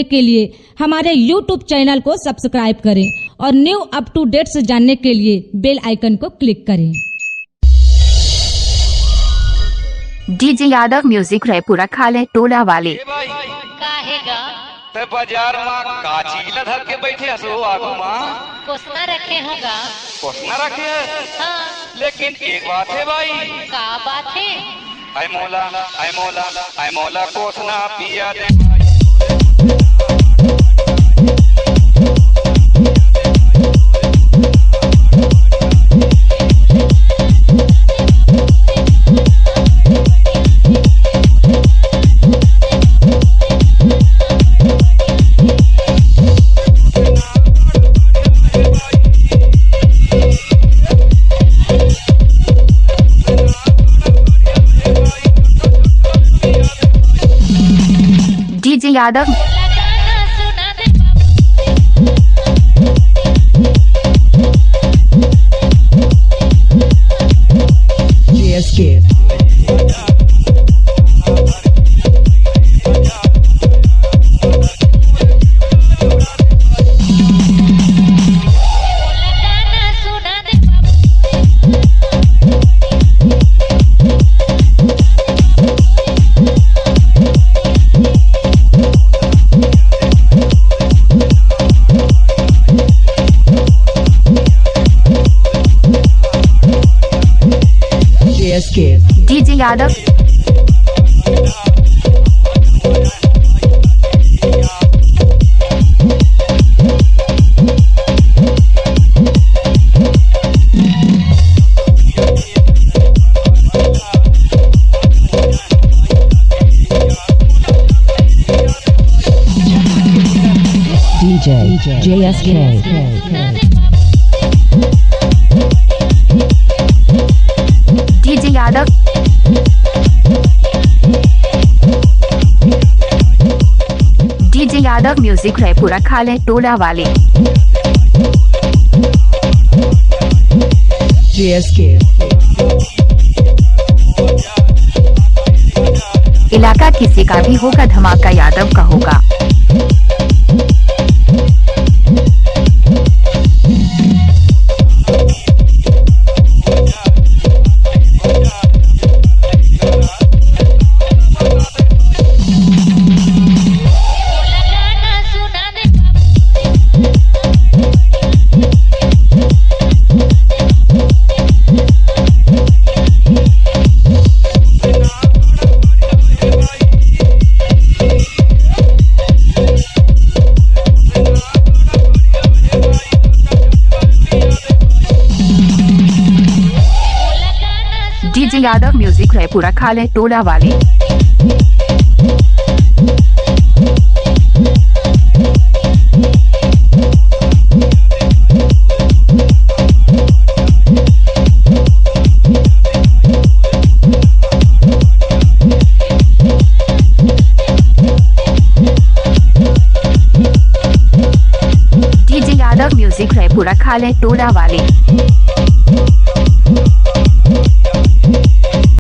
के लिए हमारे YouTube चैनल को सब्सक्राइब करें और न्यू अप टू डेट्स जानने के लिए बेल आइकन को क्लिक करें। डीजे यादव म्यूजिक रायपुरा खाले टोला वाले काहेगा ते बाजार में काची लधर के बैठे हसो आगू मां कोसना रखे होगा कोसना रखे है। हाँ लेकिन एक बात है भाई, का बात है? आई मोला कोसना पिया दे भाई। DJ Yadav GSK DJ Yadav DJ JSK DJ Yadav DJ Yadav music Raipura खाले टोला वाले GSK इलाका किसी का भी होगा, धमाका यादव का होगा। डीजे यादव म्यूजिक रायपुरा खाले टोला वाले डीजे यादव म्यूजिक रायपुरा खाले टोला वाले